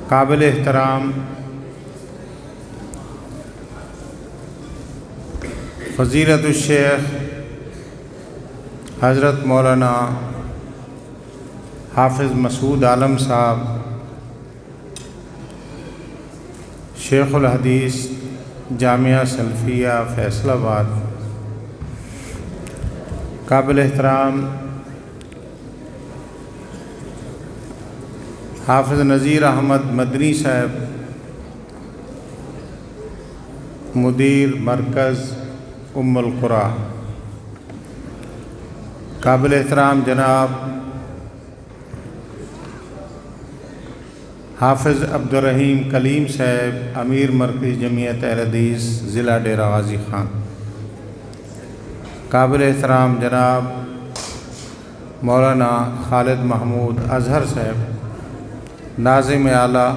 قابل احترام فضیلت الشیخ حضرت مولانا حافظ مسعود عالم صاحب شیخ الحدیث جامعہ سلفیہ فیصل آباد، قابل احترام حافظ نذیر احمد مدنی صاحب مدیر مرکز ام القری، قابل احترام جناب حافظ عبدالرحیم کلیم صاحب امیر مرکز جمعیت اہل حدیث ضلع ڈیرہ غازی خان، قابل احترام جناب مولانا خالد محمود اظہر صاحب ناظم اعلیٰ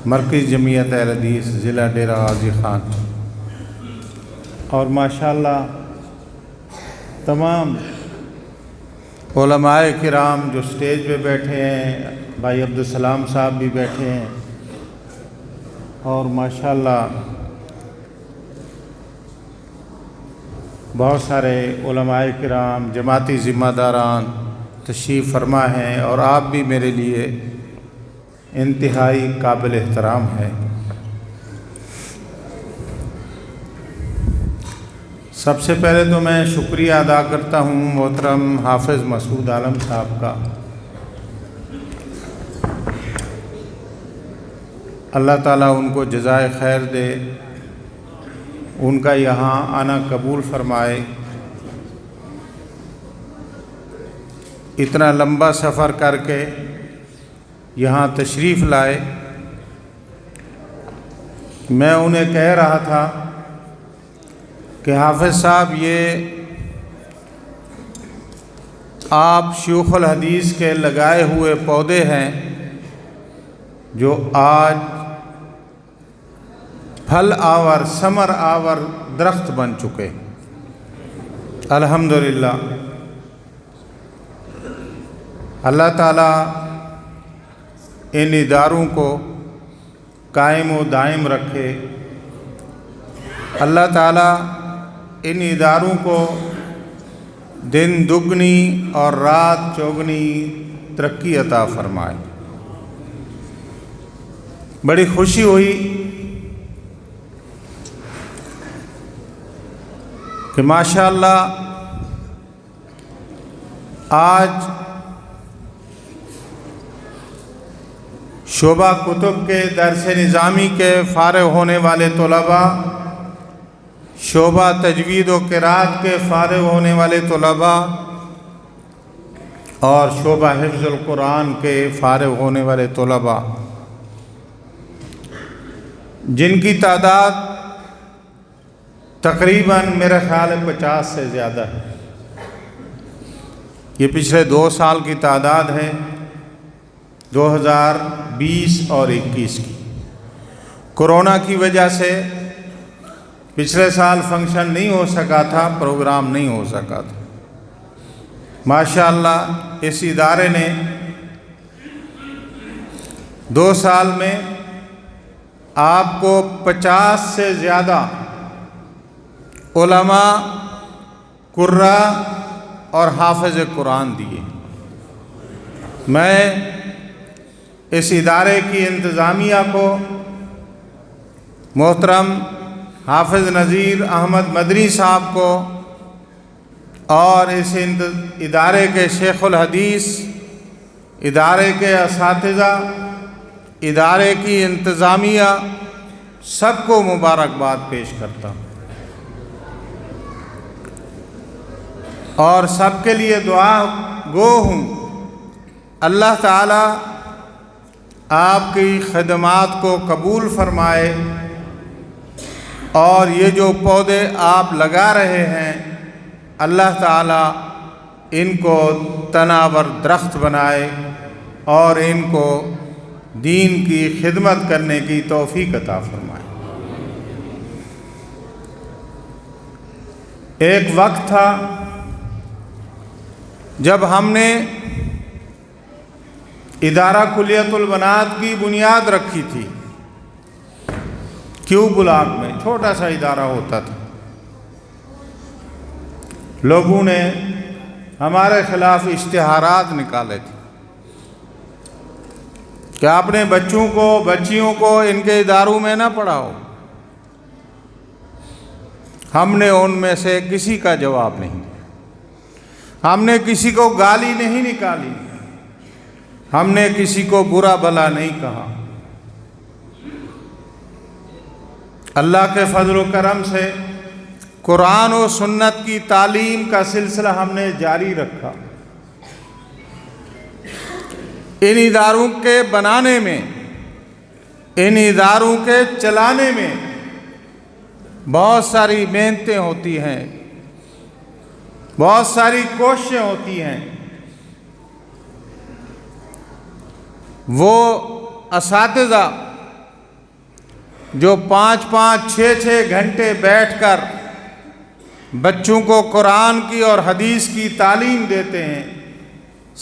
مرکز جمعیت اہل حدیث ضلع ڈیرہ غازی خان، اور ماشاءاللہ تمام علماء کرام جو سٹیج پہ بیٹھے ہیں، بھائی عبدالسلام صاحب بھی بیٹھے ہیں، اور ماشاءاللہ بہت سارے علماء کرام جماعتی ذمہ داران تشریف فرما ہیں، اور آپ بھی میرے لیے انتہائی قابل احترام ہے۔ سب سے پہلے تو میں شکریہ ادا کرتا ہوں محترم حافظ مسعود عالم صاحب کا، اللہ تعالیٰ ان کو جزائے خیر دے، ان کا یہاں آنا قبول فرمائے، اتنا لمبا سفر کر کے یہاں تشریف لائے۔ میں انہیں کہہ رہا تھا کہ حافظ صاحب یہ آپ شیوخ الحدیث کے لگائے ہوئے پودے ہیں جو آج پھل آور ثمر آور درخت بن چکے، الحمدللہ۔ اللہ تعالیٰ ان اداروں کو قائم و دائم رکھے، اللہ تعالیٰ ان اداروں کو دن دگنی اور رات چوگنی ترقی عطا فرمائے۔ بڑی خوشی ہوئی کہ ماشاءاللہ آج شعبہ کتب کے درس نظامی کے فارغ ہونے والے طلباء، شعبہ تجوید و قرات کے فارغ ہونے والے طلباء، اور شعبہ حفظ القرآن کے فارغ ہونے والے طلباء، جن کی تعداد تقریباً میرا خیال ہے 50 سے زیادہ ہے۔ یہ پچھلے 2 سال کی تعداد ہے، 2020 اور 21 کی۔ کورونا کی وجہ سے پچھلے سال فنکشن نہیں ہو سکا تھا، پروگرام نہیں ہو سکا تھا۔ ماشاءاللہ اس ادارے نے 2 سال میں آپ کو 50 سے زیادہ علماء، قراء اور حافظ قرآن دیے۔ میں اس ادارے کی انتظامیہ کو، محترم حافظ نذیر احمد مدنی صاحب کو، اور اس ادارے کے شیخ الحدیث، ادارے کے اساتذہ، ادارے کی انتظامیہ، سب کو مبارکباد پیش کرتا ہوں، اور سب کے لیے دعا گو ہوں اللہ تعالیٰ آپ کی خدمات کو قبول فرمائے، اور یہ جو پودے آپ لگا رہے ہیں اللہ تعالیٰ ان کو تناور درخت بنائے اور ان کو دین کی خدمت کرنے کی توفیق عطا فرمائے۔ ایک وقت تھا جب ہم نے ادارہ کلیت البنات کی بنیاد رکھی تھی، کیو بلاک میں چھوٹا سا ادارہ ہوتا تھا۔ لوگوں نے ہمارے خلاف اشتہارات نکالے تھے کہ اپنے بچوں کو بچیوں کو ان کے اداروں میں نہ پڑھاؤ۔ ہم نے ان میں سے کسی کا جواب نہیں دیا، ہم نے کسی کو گالی نہیں نکالی، ہم نے کسی کو برا بھلا نہیں کہا۔ اللہ کے فضل و کرم سے قرآن و سنت کی تعلیم کا سلسلہ ہم نے جاری رکھا۔ ان اداروں کے بنانے میں، ان اداروں کے چلانے میں بہت ساری محنتیں ہوتی ہیں، بہت ساری کوششیں ہوتی ہیں۔ وہ اساتذہ جو 5-5 6-6 گھنٹے بیٹھ کر بچوں کو قرآن کی اور حدیث کی تعلیم دیتے ہیں،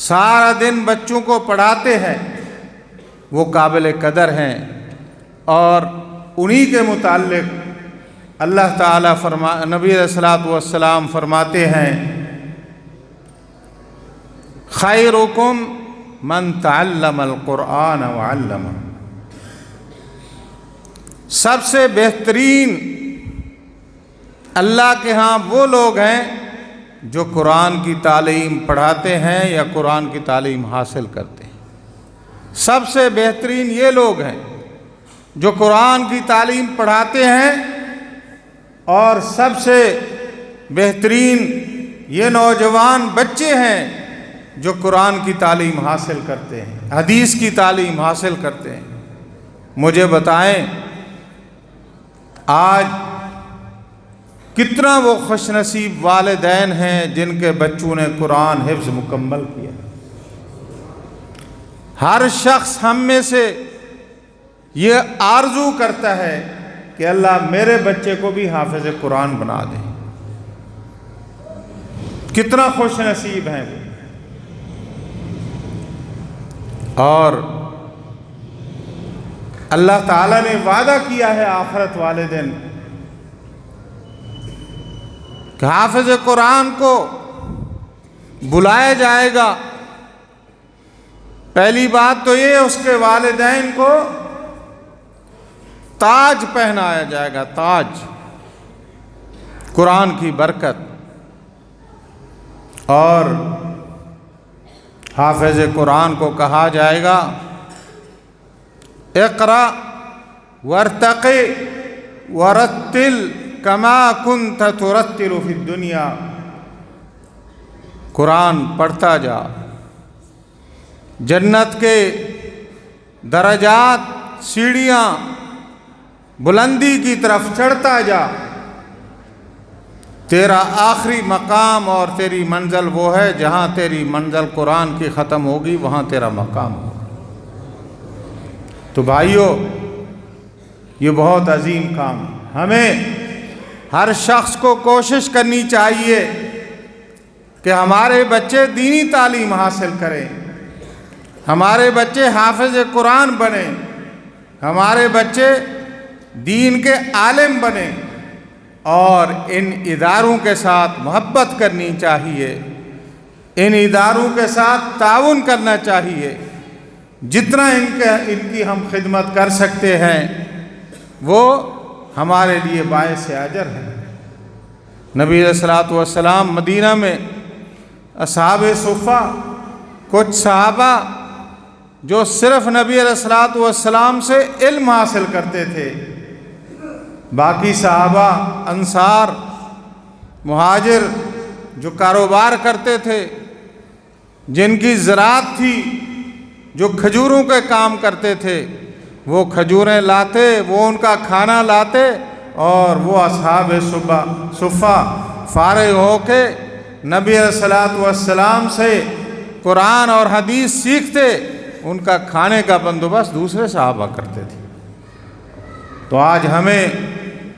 سارا دن بچوں کو پڑھاتے ہیں، وہ قابل قدر ہیں۔ اور انہی کے متعلق اللہ تعالیٰ نبی علیہ الصلوۃ والسلام فرماتے ہیں، خیرکم من تعلم القرآن وعلمہ، سب سے بہترین اللہ کے ہاں وہ لوگ ہیں جو قرآن کی تعلیم پڑھاتے ہیں یا قرآن کی تعلیم حاصل کرتے ہیں۔ سب سے بہترین یہ لوگ ہیں جو قرآن کی تعلیم پڑھاتے ہیں، اور سب سے بہترین یہ نوجوان بچے ہیں جو قرآن کی تعلیم حاصل کرتے ہیں، حدیث کی تعلیم حاصل کرتے ہیں۔ مجھے بتائیں آج کتنا وہ خوش نصیب والدین ہیں جن کے بچوں نے قرآن حفظ مکمل کیا۔ ہر شخص ہم میں سے یہ آرزو کرتا ہے کہ اللہ میرے بچے کو بھی حافظ قرآن بنا دے۔ کتنا خوش نصیب ہیں وہ۔ اور اللہ تعالیٰ نے وعدہ کیا ہے آخرت والے دن کہ حافظ قرآن کو بلایا جائے گا۔ پہلی بات تو یہ، اس کے والدین کو تاج پہنایا جائے گا، تاج، قرآن کی برکت۔ اور حافظ قرآن کو کہا جائے گا اقرأ وارتقِ ورتل کما کنت ترتل فی الدنیا، قرآن پڑھتا جا، جنت کے درجات، سیڑھیاں، بلندی کی طرف چڑھتا جا۔ تیرا آخری مقام اور تیری منزل وہ ہے جہاں تیری منزل قرآن کی ختم ہوگی، وہاں تیرا مقام ہوگا۔ تو بھائیو، یہ بہت عظیم کام ہے۔ ہمیں ہر شخص کو کوشش کرنی چاہیے کہ ہمارے بچے دینی تعلیم حاصل کریں، ہمارے بچے حافظ قرآن بنیں، ہمارے بچے دین کے عالم بنیں، اور ان اداروں کے ساتھ محبت کرنی چاہیے، ان اداروں کے ساتھ تعاون کرنا چاہیے۔ جتنا ان کی ہم خدمت کر سکتے ہیں وہ ہمارے لیے باعث اجر ہے۔ نبی علیہ الصلوۃ والسلام مدینہ میں اصحاب صفہ، کچھ صحابہ جو صرف نبی علیہ الصلوۃ والسلام سے علم حاصل کرتے تھے، باقی صحابہ، انصار، مہاجر جو کاروبار کرتے تھے، جن کی زراعت تھی، جو کھجوروں کے کام کرتے تھے، وہ کھجوریں لاتے، وہ ان کا کھانا لاتے، اور وہ اصحاب صفہ فارغ ہو کے نبی علیہ الصلوۃ والسلام سے قرآن اور حدیث سیکھتے، ان کا کھانے کا بندوبست دوسرے صحابہ کرتے تھے۔ تو آج ہمیں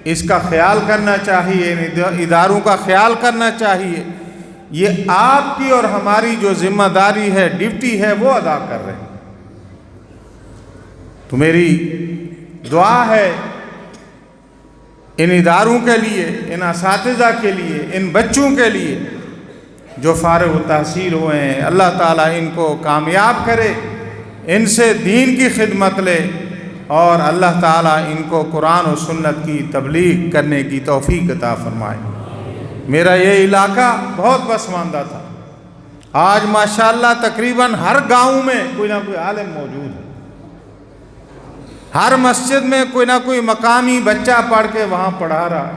اس کا خیال کرنا چاہیے، ان اداروں کا خیال کرنا چاہیے۔ یہ آپ کی اور ہماری جو ذمہ داری ہے، ڈیوٹی ہے، وہ ادا کر رہے ہیں۔ تو میری دعا ہے ان اداروں کے لیے، ان اساتذہ کے لیے، ان بچوں کے لیے جو فارغ التحصیل ہوئے ہیں، اللہ تعالیٰ ان کو کامیاب کرے، ان سے دین کی خدمت لے، اور اللہ تعالیٰ ان کو قرآن و سنت کی تبلیغ کرنے کی توفیق عطا فرمائے۔ میرا یہ علاقہ بہت پسماندہ تھا، آج ماشاءاللہ تقریباً ہر گاؤں میں کوئی نہ کوئی عالم موجود ہے، ہر مسجد میں کوئی نہ کوئی مقامی بچہ پڑھ کے وہاں پڑھا رہا ہے۔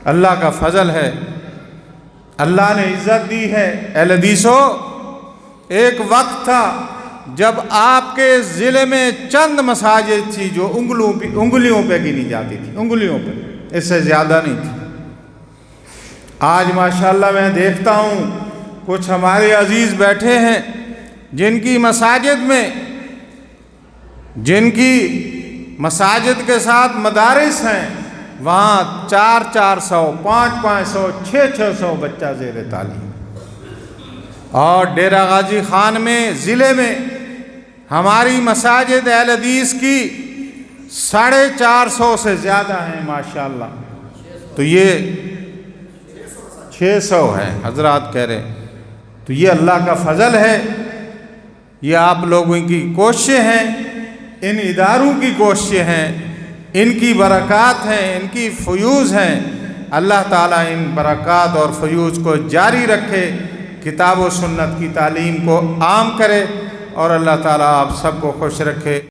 اللہ کا فضل ہے، اللہ نے عزت دی ہے۔ اہل حدیثو، ایک وقت تھا جب آپ کے ضلع میں چند مساجد تھی جو انگلیوں پہ گنی جاتی تھی، انگلیوں پہ، اس سے زیادہ نہیں تھی۔ آج ماشاءاللہ میں دیکھتا ہوں کچھ ہمارے عزیز بیٹھے ہیں جن کی مساجد کے ساتھ مدارس ہیں، وہاں 400 500 600 بچہ زیر تعلیم۔ اور ڈیرہ غازی خان میں ضلع میں ہماری مساجد اہل حدیث کی 450 سے زیادہ ہیں ماشاءاللہ۔ تو یہ 600 ہے حضرات کہہ رہے ہیں۔ تو یہ اللہ کا فضل ہے، یہ آپ لوگوں کی کوششیں ہیں، ان اداروں کی کوششیں ہیں، ان کی برکات ہیں، ان کی فیوض ہیں۔ اللہ تعالیٰ ان برکات اور فیوض کو جاری رکھے، کتاب و سنت کی تعلیم کو عام کرے، اور اللہ تعالیٰ آپ سب کو خوش رکھے۔